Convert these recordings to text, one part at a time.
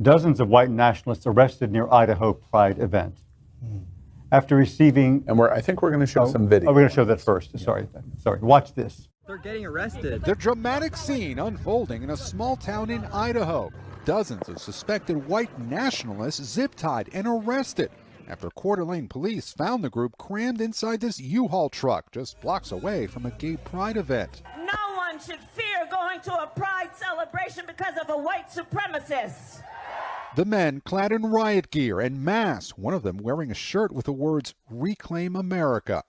Dozens of white nationalists arrested near Idaho Pride event. After receiving... And I think we're going to show some video. Oh, we're going to show that first. Sorry. Watch this. They're getting arrested. The dramatic scene unfolding in a small town in Idaho. Dozens of suspected white nationalists zip-tied and arrested after Coeur d'Alene police found the group crammed inside this U-Haul truck just blocks away from a gay pride event. No one should fear going to a pride celebration because of a white supremacist. The men clad in riot gear and masks, one of them wearing a shirt with the words, "Reclaim America."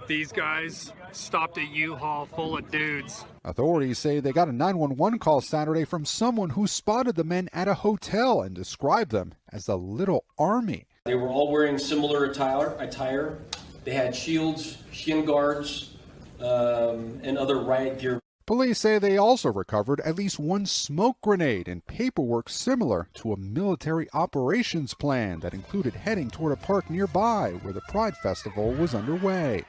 These guys stopped a U-Haul full of dudes. Authorities say they got a 911 call Saturday from someone who spotted the men at a hotel and described them as the Little Army. They were all wearing similar attire. They had shields, shin guards, and other riot gear. Police say they also recovered at least one smoke grenade and paperwork similar to a military operations plan that included heading toward a park nearby where the Pride Festival was underway.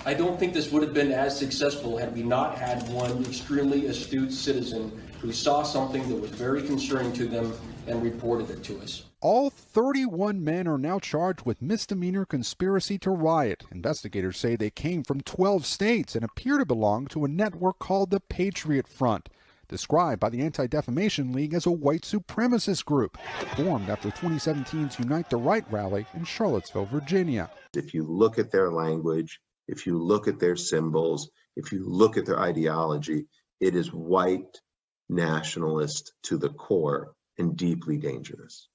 I don't think this would have been as successful had we not had one extremely astute citizen who saw something that was very concerning to them and reported it to us. All 31 men are now charged with misdemeanor conspiracy to riot. Investigators say they came from 12 states and appear to belong to a network called the Patriot Front, described by the Anti-Defamation League as a white supremacist group, formed after 2017's Unite the Right rally in Charlottesville, Virginia. If you look at their language, if you look at their symbols, if you look at their ideology, it is white nationalist to the core and deeply dangerous.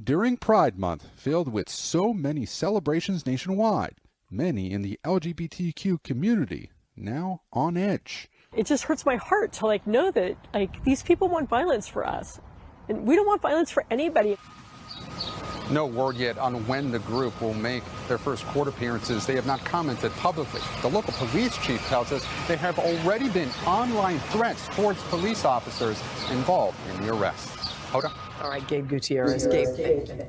During Pride Month, filled with so many celebrations nationwide, many in the LGBTQ community now on edge. It just hurts my heart to know that these people want violence for us, and we don't want violence for anybody. No word yet on when the group will make their first court appearances. They have not commented publicly. The local police chief tells us there have already been online threats towards police officers involved in the arrests. Hoda? All right, Gabe Gutierrez. Gabe.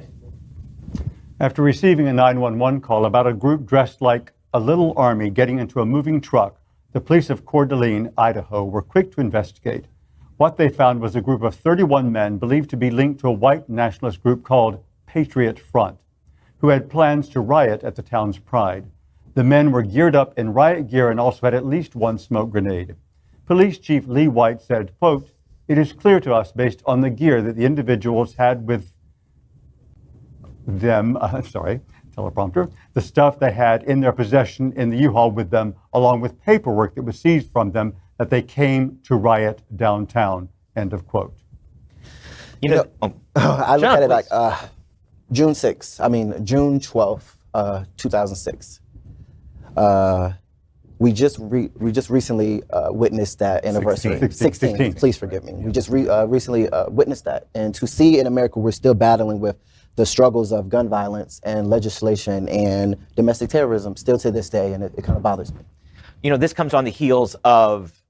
After receiving a 911 call about a group dressed like a little army getting into a moving truck, the police of Coeur d'Alene, Idaho, were quick to investigate. What they found was a group of 31 men believed to be linked to a white nationalist group called Patriot Front, who had plans to riot at the town's Pride. The men were geared up in riot gear and also had at least one smoke grenade. Police Chief Lee White said, quote, "It is clear to us based on the gear that the individuals had with them, teleprompter, the stuff they had in their possession in the U-Haul with them, along with paperwork that was seized from them, that they came to riot downtown," end of quote. I look at it like June 12th, 2006. We just recently witnessed that anniversary. 16. Please forgive me. We just recently witnessed that. And to see in America, we're still battling with the struggles of gun violence and legislation and domestic terrorism still to this day, and it kind of bothers me. This comes on the heels of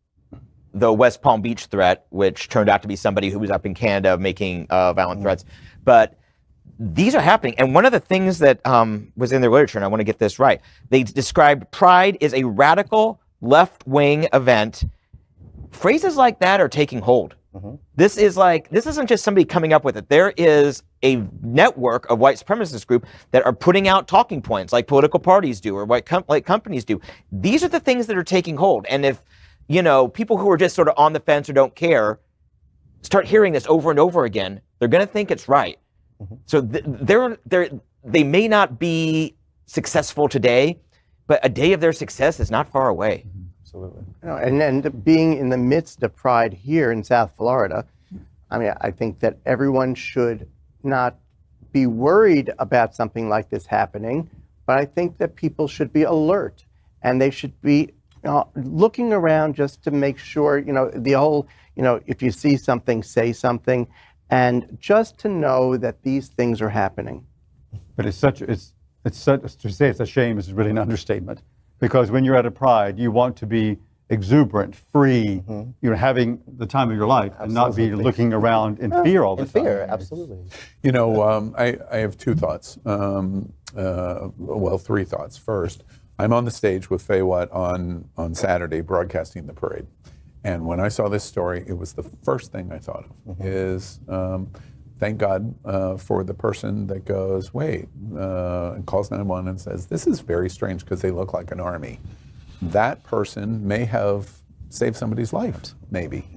the West Palm Beach threat, which turned out to be somebody who was up in Canada making violent threats. But these are happening. And one of the things that was in their literature, and I want to get this right, they described Pride as a radical left-wing event. Phrases like that are taking hold. This isn't just somebody coming up with it. There is a network of white supremacist group that are putting out talking points like political parties do or like companies do. These are the things that are taking hold. And if, people who are just sort of on the fence or don't care start hearing this over and over again, they're going to think it's right. So they may not be successful today, but a day of their success is not far away. Absolutely. And being in the midst of Pride here in South Florida, I think that everyone should not be worried about something like this happening, but I think that people should be alert and they should be looking around just to make sure, the whole, if you see something, say something, and just to know that these things are happening. But to say it's a shame is really an understatement, because when you're at a Pride, you want to be exuberant, free, having the time of your life, and not be looking around in fear all the time. Fear, absolutely. I have two thoughts. Three thoughts. First, I'm on the stage with Faye Watt on Saturday broadcasting the parade. And when I saw this story, it was the first thing I thought of is thank God for the person that goes, wait, and calls 911 and says, this is very strange because they look like an army. That person may have saved somebody's life, maybe.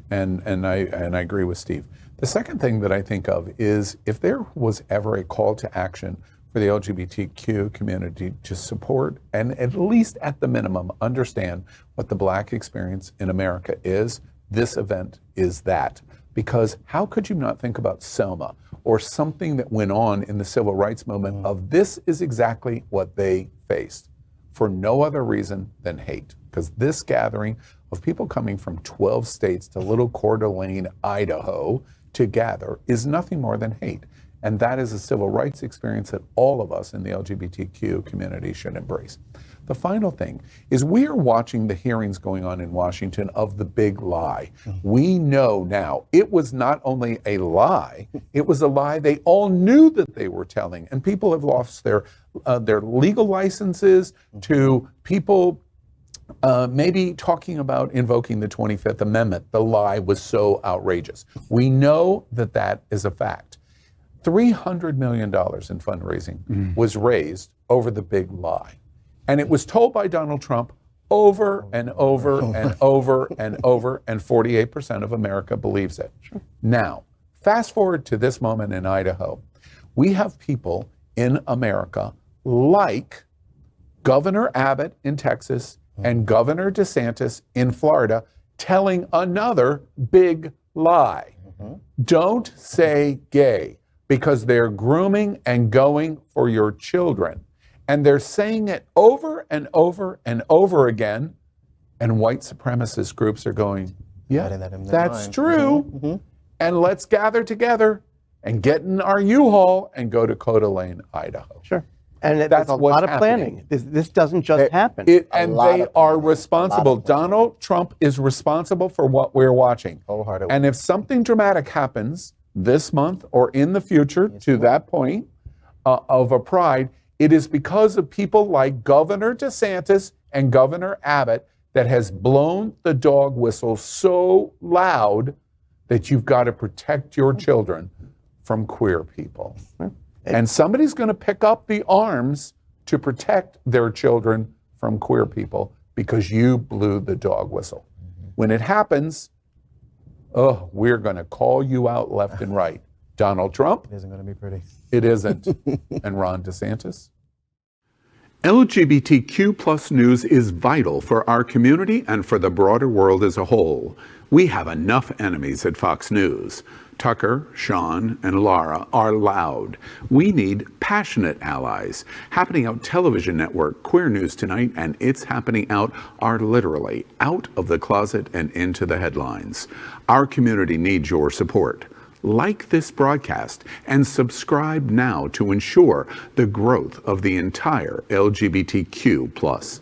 And I agree with Steve. The second thing that I think of is if there was ever a call to action for the LGBTQ community to support and at least at the minimum understand what the Black experience in America is, this event is that. Because how could you not think about Selma or something that went on in the civil rights movement of this is exactly what they faced for no other reason than hate? Because this gathering of people coming from 12 states to little Coeur d'Alene, Idaho to gather is nothing more than hate. And that is a civil rights experience that all of us in the LGBTQ community should embrace. The final thing is we are watching the hearings going on in Washington of the big lie. We know now it was not only a lie, it was a lie they all knew that they were telling. And people have lost their legal licenses to people maybe talking about invoking the 25th Amendment. The lie was so outrageous. We know that that is a fact. $300 million in fundraising was raised over the big lie. And it was told by Donald Trump over and over and over and over, and 48% of America believes it. Now, fast forward to this moment in Idaho. We have people in America like Governor Abbott in Texas and Governor DeSantis in Florida telling another big lie. Don't say gay, because they're grooming and going for your children. And they're saying it over and over and over again. And white supremacist groups are going, yeah, that's true. And let's gather together and get in our U-Haul and go to Coeur d'Alene, Idaho. Sure. And That's there's a lot of happening. planning. This doesn't just happen. And they are responsible. Donald Trump is responsible for what we're watching. Wholeheartedly. And if something dramatic happens this month or in the future to that point of a pride, it is because of people like Governor DeSantis and Governor Abbott that has blown the dog whistle so loud that you've got to protect your children from queer people. And somebody's going to pick up the arms to protect their children from queer people because you blew the dog whistle. When it happens, we're going to call you out left and right. Donald Trump. It isn't going to be pretty. It isn't. And Ron DeSantis. LGBTQ plus news is vital for our community and for the broader world as a whole. We have enough enemies at Fox News. Tucker, Sean, and Laura are loud. We need passionate allies. Happening Out television network, Queer News Tonight, and It's Happening Out are literally out of the closet and into the headlines. Our community needs your support. Like this broadcast and subscribe now to ensure the growth of the entire LGBTQ+